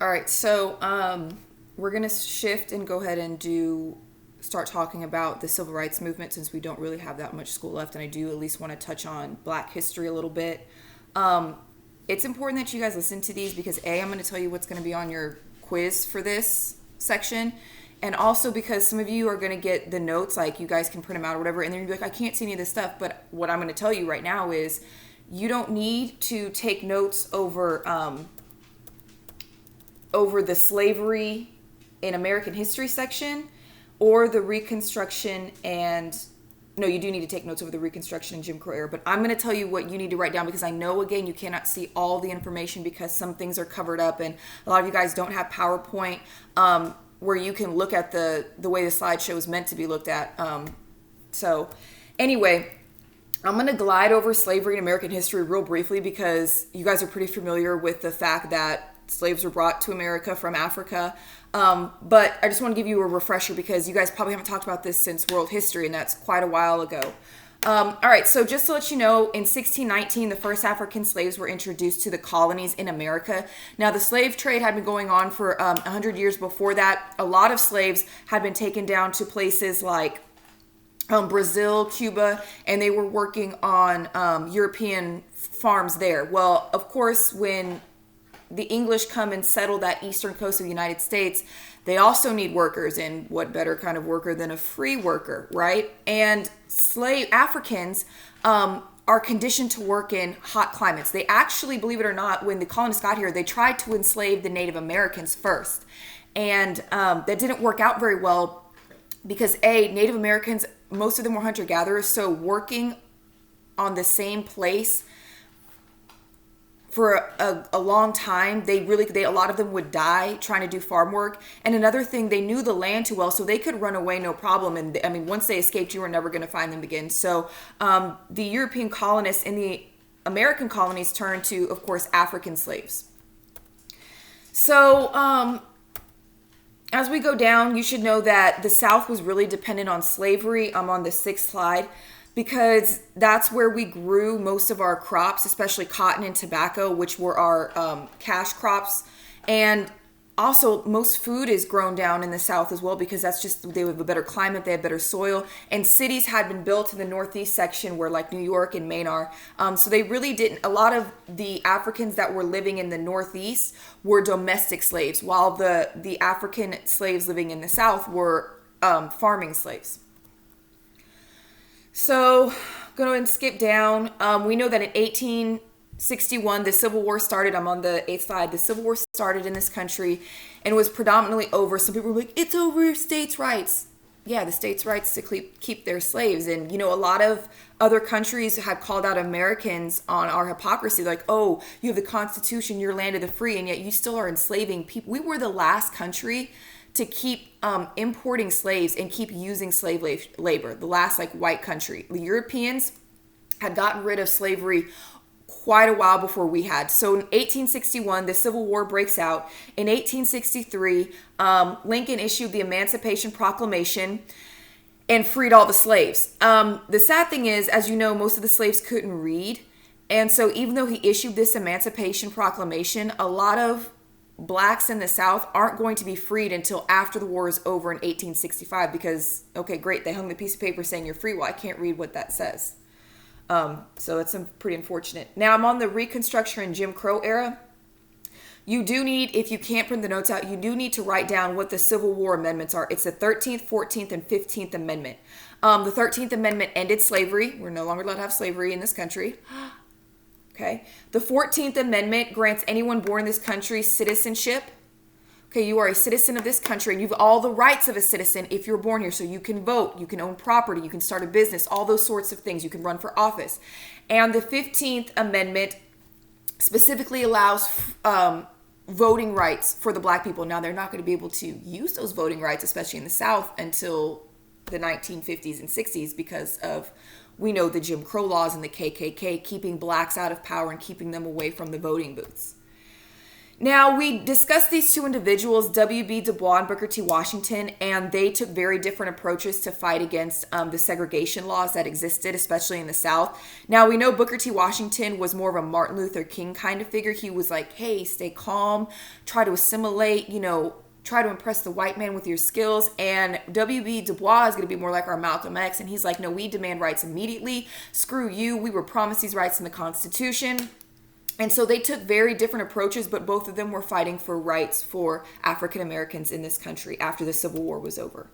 All right, so we're gonna shift and go ahead and start talking about the civil rights movement since we don't really have that much school left, and I do at least want to touch on Black history a little bit. Um, it's important that you guys listen to these because I'm going to tell you what's going to be on your quiz for this section, and also because some of you are going to get the notes, like you guys can print them out or whatever, and then you'll be like, I can't see any of this stuff. But what I'm going to tell you right now is you don't need to take notes over the slavery in American history section or the Reconstruction and no, you do need to take notes over the Reconstruction and Jim Crow era, but I'm going to tell you what you need to write down because I know, again, you cannot see all the information because some things are covered up and a lot of you guys don't have PowerPoint where you can look at the way the slideshow is meant to be looked at. So anyway, I'm going to glide over slavery in American history real briefly because you guys are pretty familiar with the fact that slaves were brought to America from Africa. But I just want to give you a refresher because you guys probably haven't talked about this since world history, and that's quite a while ago. All right, so just to let you know, in 1619, the first African slaves were introduced to the colonies in America. Now, the slave trade had been going on for 100 years before that. A lot of slaves had been taken down to places like Brazil, Cuba, and they were working on European farms there. Well, of course, when the English come and settle that eastern coast of the United States, they also need workers, and what better kind of worker than a free worker, right? And slave Africans are conditioned to work in hot climates. They actually, believe it or not, when the colonists got here, they tried to enslave the Native Americans first, and that didn't work out very well because Native Americans, most of them were hunter-gatherers, so working on the same place for a long time, a lot of them would die trying to do farm work. And another thing, they knew the land too well, so they could run away no problem. And I mean, once they escaped, you were never going to find them again. So the European colonists in the American colonies turned to, of course, African slaves. So as we go down, you should know that the South was really dependent on slavery. I'm on the 6th slide, because that's where we grew most of our crops, especially cotton and tobacco, which were our cash crops. And also, most food is grown down in the South as well because they have a better climate, they have better soil. And cities had been built in the Northeast section where like New York and Maine are. So they really didn't, a lot of the Africans that were living in the Northeast were domestic slaves, while the African slaves living in the South were farming slaves. So, going to skip down. We know that in 1861, the Civil War started. I'm on the 8th slide. The Civil War started in this country and was predominantly over. Some people were like, it's over states' rights. Yeah, the states' rights to keep their slaves. And, a lot of other countries had called out Americans on our hypocrisy. Like, oh, you have the Constitution, your land of the free, and yet you still are enslaving people. We were the last country to keep importing slaves and keep using slave labor, the last white country. The Europeans had gotten rid of slavery quite a while before we had. So in 1861, the Civil War breaks out. In 1863, Lincoln issued the Emancipation Proclamation and freed all the slaves. The sad thing is, as you know, most of the slaves couldn't read. And so even though he issued this Emancipation Proclamation, a lot of blacks in the South aren't going to be freed until after the war is over in 1865 because, okay, great, they hung the piece of paper saying you're free. Well, I can't read what that says. So that's pretty unfortunate. Now I'm on the Reconstruction and Jim Crow era. You do need, if you can't print the notes out, you do need to write down what the Civil War amendments are. It's the 13th, 14th, and 15th Amendment. The 13th Amendment ended slavery. We're no longer allowed to have slavery in this country. Okay. The 14th Amendment grants anyone born in this country citizenship. Okay, you are a citizen of this country and you have all the rights of a citizen if you're born here. So you can vote, you can own property, you can start a business, all those sorts of things. You can run for office. And the 15th Amendment specifically allows voting rights for the black people. Now, they're not going to be able to use those voting rights, especially in the South, until the 1950s and 60s because of, we know, the Jim Crow laws and the KKK keeping blacks out of power and keeping them away from the voting booths. Now, we discussed these two individuals, W.B. Du Bois and Booker T. Washington, and they took very different approaches to fight against the segregation laws that existed, especially in the South. Now, we know Booker T. Washington was more of a Martin Luther King kind of figure. He was like, hey, stay calm, try to assimilate, try to impress the white man with your skills. And W.B. Du Bois is going to be more like our Malcolm X, and he's like, no, we demand rights immediately. Screw you. We were promised these rights in the Constitution. And so they took very different approaches, but both of them were fighting for rights for African Americans in this country after the Civil War was over.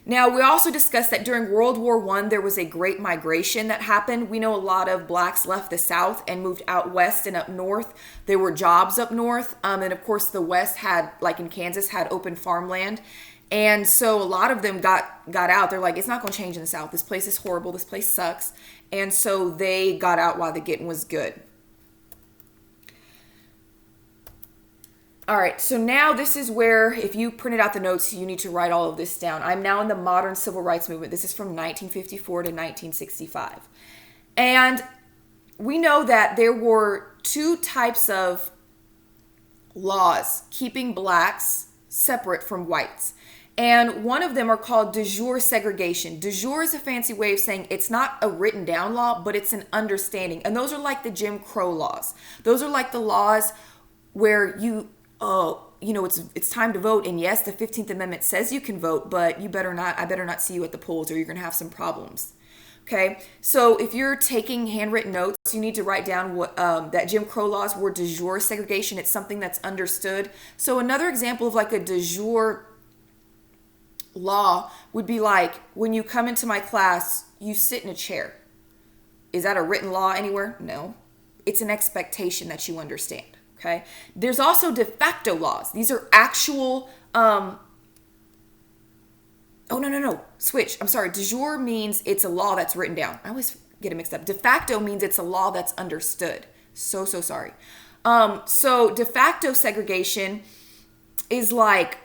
Now, we also discussed that during World War I, there was a great migration that happened. We know a lot of blacks left the South and moved out west and up north. There were jobs up north. And of course, the West had, like in Kansas, had open farmland. And so a lot of them got out. They're like, it's not going to change in the South. This place is horrible. This place sucks. And so they got out while the getting was good. All right, so now this is where, if you printed out the notes, you need to write all of this down. I'm now in the modern civil rights movement. This is from 1954 to 1965. And we know that there were two types of laws keeping blacks separate from whites. And one of them are called de jure segregation. De jure is a fancy way of saying it's not a written down law, but it's an understanding. And those are like the Jim Crow laws. Those are like the laws where it's time to vote. And yes, the 15th Amendment says you can vote, but I better not see you at the polls or you're going to have some problems. Okay. So if you're taking handwritten notes, you need to write down what that Jim Crow laws were de jure segregation. It's something that's understood. So another example of like a de jure law would be like when you come into my class, you sit in a chair. Is that a written law anywhere? No. It's an expectation that you understand. Okay. There's also de facto laws. These are actual, switch. I'm sorry. De jure means it's a law that's written down. I always get it mixed up. De facto means it's a law that's understood. So sorry. So de facto segregation is like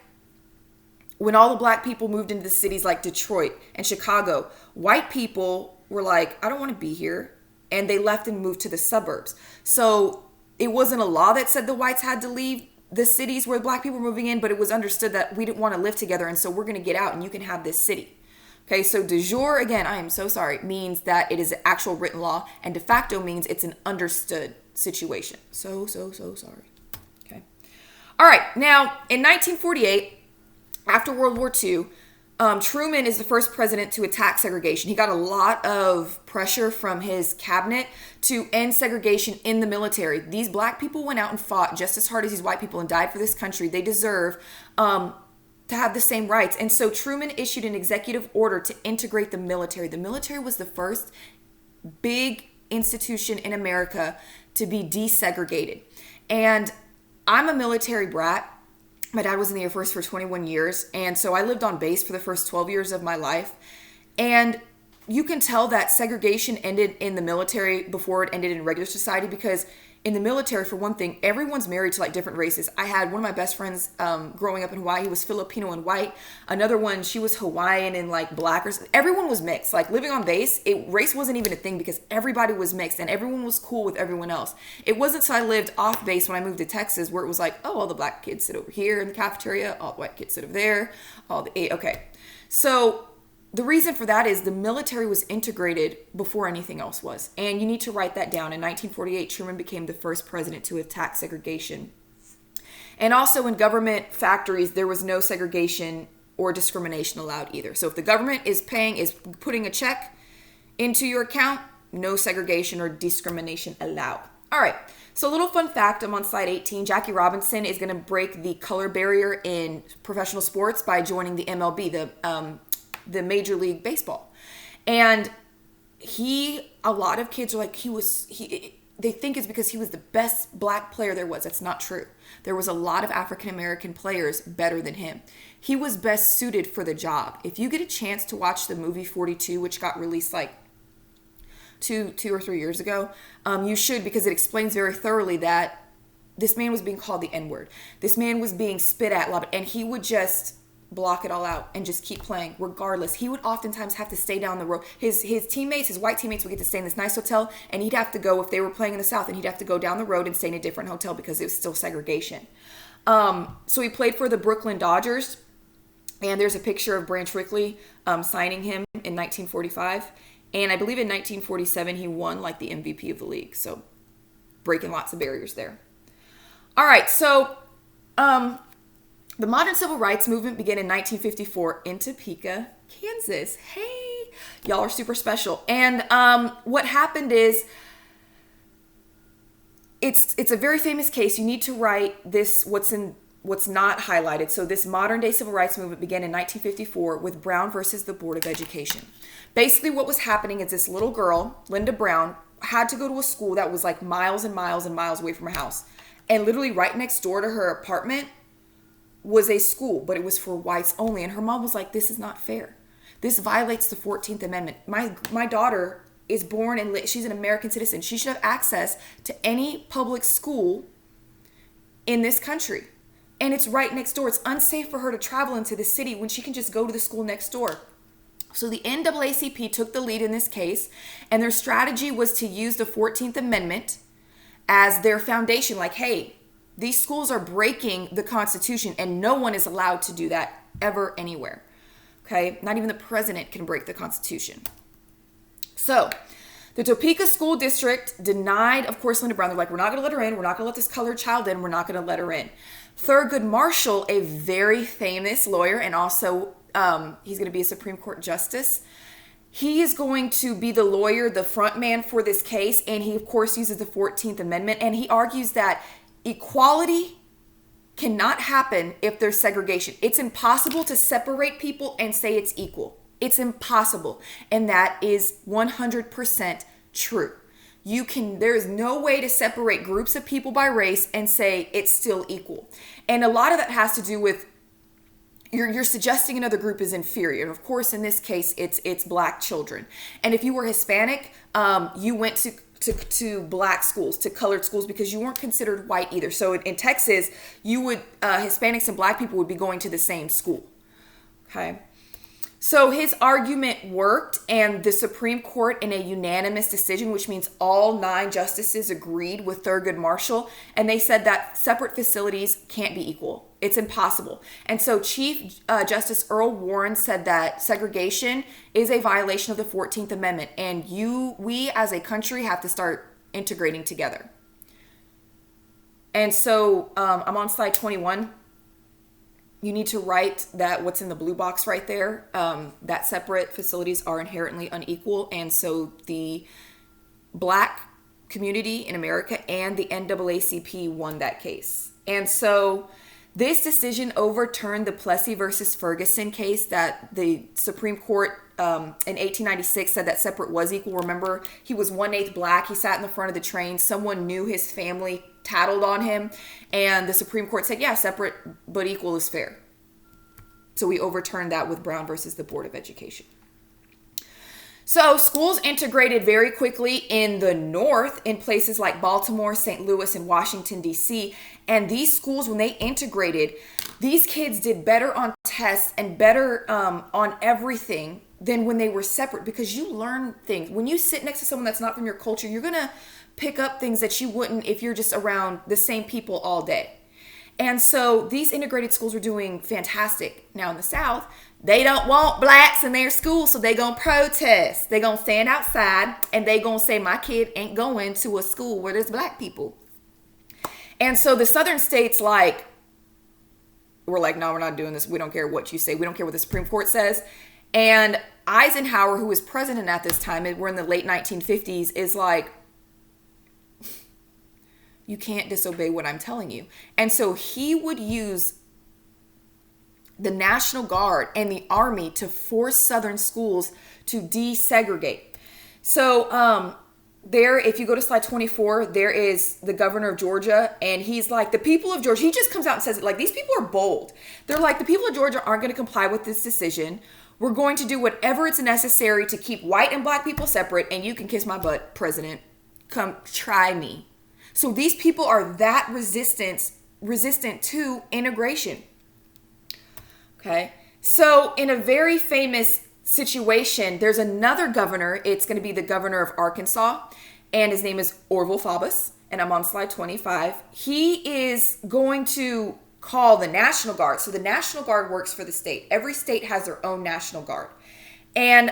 when all the black people moved into the cities like Detroit and Chicago, white people were like, I don't want to be here. And they left and moved to the suburbs. So it wasn't a law that said the whites had to leave the cities where black people were moving in, but it was understood that we didn't want to live together, and so we're going to get out and you can have this city. Okay, so de jure, again, I am so sorry, means that it is an actual written law, and de facto means it's an understood situation. So sorry. Okay. All right, now, in 1948, after World War II, Truman is the first president to attack segregation. He got a lot of pressure from his cabinet to end segregation in the military. These black people went out and fought just as hard as these white people and died for this country. They deserve to have the same rights. And so Truman issued an executive order to integrate the military. The military was the first big institution in America to be desegregated. And I'm a military brat. My dad was in the Air Force for 21 years. And so I lived on base for the first 12 years of my life. And you can tell that segregation ended in the military before it ended in regular society, because in the military, for one thing, everyone's married to like different races. I had one of my best friends growing up in Hawaii. He was Filipino and white. Another one, she was Hawaiian and like black. Everyone was mixed. Like living on base, race wasn't even a thing because everybody was mixed and everyone was cool with everyone else. It wasn't until I lived off base when I moved to Texas where it was like, oh, all the black kids sit over here in the cafeteria. All the white kids sit over there. Okay. So the reason for that is the military was integrated before anything else was. And you need to write that down. In 1948, Truman became the first president to attack segregation. And also in government factories, there was no segregation or discrimination allowed either. So if the government is putting a check into your account, no segregation or discrimination allowed. All right. So a little fun fact, I'm on slide 18. Jackie Robinson is going to break the color barrier in professional sports by joining the MLB, the Major League Baseball. And a lot of kids are like, they think it's because he was the best black player there was. That's not true. There was a lot of African American players better than him. He was best suited for the job. If you get a chance to watch the movie 42, which got released like two or 3 years ago, you should, because it explains very thoroughly that this man was being called the N-word. This man was being spit at, and he would just block it all out and just keep playing regardless. He would oftentimes have to stay down the road. His teammates, his white teammates would get to stay in this nice hotel, and he'd have to go, if they were playing in the South, and he'd have to go down the road and stay in a different hotel because it was still segregation. So he played for the Brooklyn Dodgers, and there's a picture of Branch Rickey signing him in 1945. And I believe in 1947 he won like the MVP of the league. So breaking lots of barriers there. All right, so the modern civil rights movement began in 1954 in Topeka, Kansas. Hey, y'all are super special. And what happened is, it's a very famous case. You need to write this, what's not highlighted. So this modern day civil rights movement began in 1954 with Brown versus the Board of Education. Basically what was happening is this little girl, Linda Brown, had to go to a school that was like miles and miles and miles away from her house. And literally right next door to her apartment was a school, but it was for whites only. And her mom was like, this is not fair. This violates the 14th Amendment. My daughter is born and she's an American citizen. She should have access to any public school in this country. And it's right next door. It's unsafe for her to travel into the city when she can just go to the school next door. So the NAACP took the lead in this case, and their strategy was to use the 14th Amendment as their foundation. Like, hey, these schools are breaking the Constitution, and no one is allowed to do that ever anywhere. Okay? Not even the president can break the Constitution. So the Topeka School District denied, of course, Linda Brown. They're like, we're not going to let her in. We're not going to let this colored child in. We're not going to let her in. Thurgood Marshall, a very famous lawyer, and also he's going to be a Supreme Court justice. He is going to be the lawyer, the front man for this case. And he, of course, uses the 14th Amendment. And he argues that equality cannot happen if there's segregation. It's impossible to separate people and say it's equal. It's impossible. And that is 100% true. There is no way to separate groups of people by race and say it's still equal. And a lot of that has to do with you're suggesting another group is inferior. And of course, in this case, it's black children. And if you were Hispanic, you went to black schools, to colored schools, because you weren't considered white either. So in Texas, Hispanics and black people would be going to the same school. Okay. So his argument worked, and the Supreme Court, in a unanimous decision, which means all 9 justices agreed with Thurgood Marshall, and they said that separate facilities can't be equal. It's impossible. And so Chief Justice Earl Warren said that segregation is a violation of the 14th Amendment, and we as a country have to start integrating together. And so I'm on slide 21. You need to write that what's in the blue box right there, that separate facilities are inherently unequal. And so the black community in America and the NAACP won that case. And so this decision overturned the Plessy versus Ferguson case that the Supreme Court in 1896 said that separate was equal. Remember, he was 1/8 black. He sat in the front of the train. Someone knew his family tattled on him, and the Supreme Court said, yeah, separate but equal is fair. So we overturned that with Brown versus the Board of Education. So schools integrated very quickly in the North in places like Baltimore, St. Louis, and Washington, D.C. And these schools, when they integrated, these kids did better on tests and better on everything than when they were separate, because you learn things. When you sit next to someone that's not from your culture, you're going to pick up things that you wouldn't if you're just around the same people all day. And so these integrated schools were doing fantastic. Now in the South, they don't want blacks in their school, so they gonna protest. They gonna stand outside and they gonna say, my kid ain't going to a school where there's black people. And so the Southern states were like, no, we're not doing this. We don't care what you say. We don't care what the Supreme Court says. And Eisenhower, who was president at this time, we're in the late 1950s, is like, you can't disobey what I'm telling you. And so he would use the National Guard and the Army to force Southern schools to desegregate. So if you go to slide 24, there is the governor of Georgia, and he's like, the people of Georgia, he just comes out and says it like, these people are bold. They're like, the people of Georgia aren't going to comply with this decision. We're going to do whatever it's necessary to keep white and black people separate, and you can kiss my butt, president. Come try me. So these people are that resistant to integration. Okay. So, in a very famous situation, there's another governor. It's going to be the governor of Arkansas, and his name is Orville Faubus. And I'm on slide 25. He is going to call the National Guard. So, the National Guard works for the state. Every state has their own National Guard. And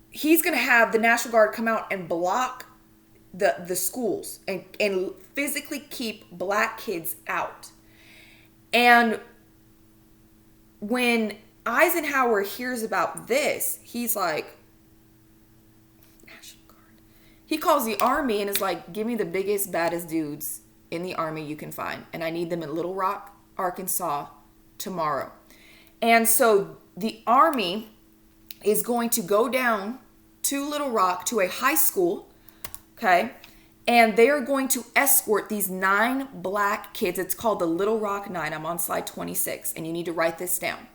he's going to have the National Guard come out and block the schools and physically keep black kids out. And when Eisenhower hears about this, he's like, National Guard. He calls the army and is like, give me the biggest, baddest dudes in the army you can find. And I need them in Little Rock, Arkansas tomorrow. And so the army is going to go down to Little Rock to a high school, okay? And they are going to escort these 9 black kids. It's called the Little Rock 9. I'm on slide 26, and you need to write this down.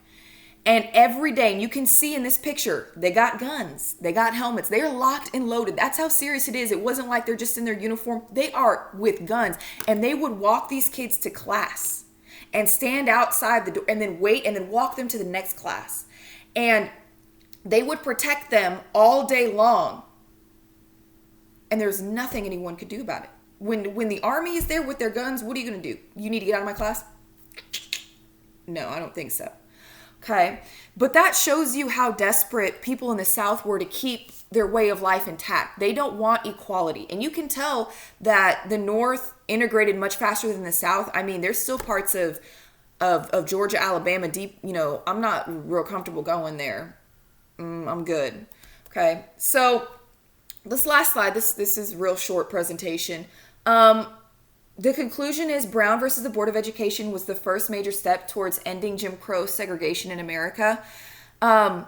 And every day, and you can see in this picture, they got guns, they got helmets, they are locked and loaded. That's how serious it is. It wasn't like they're just in their uniform. They are with guns. And they would walk these kids to class and stand outside the door and then wait and then walk them to the next class. And they would protect them all day long. And there's nothing anyone could do about it. When the army is there with their guns, what are you going to do? You need to get out of my class? No, I don't think so. Okay. But that shows you how desperate people in the South were to keep their way of life intact. They don't want equality. And you can tell that the North integrated much faster than the South. I mean, there's still parts of Georgia, Alabama, deep, I'm not real comfortable going there. I'm good. Okay. So this last slide, this is a real short presentation. The conclusion is Brown versus the Board of Education was the first major step towards ending Jim Crow segregation in America. And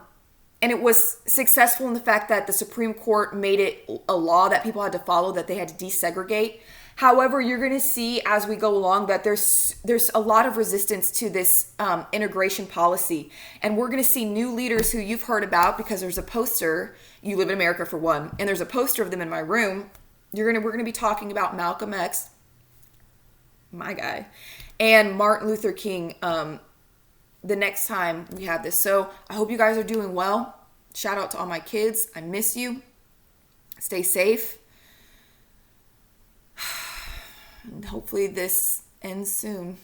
it was successful in the fact that the Supreme Court made it a law that people had to follow, that they had to desegregate. However, you're going to see as we go along that there's a lot of resistance to this integration policy. And we're going to see new leaders who you've heard about because there's a poster. You live in America for one. And there's a poster of them in my room. We're going to be talking about Malcolm X, my guy, and Martin Luther King the next time we have this. So I hope you guys are doing well. Shout out to all my kids. I miss you. Stay safe. And hopefully this ends soon.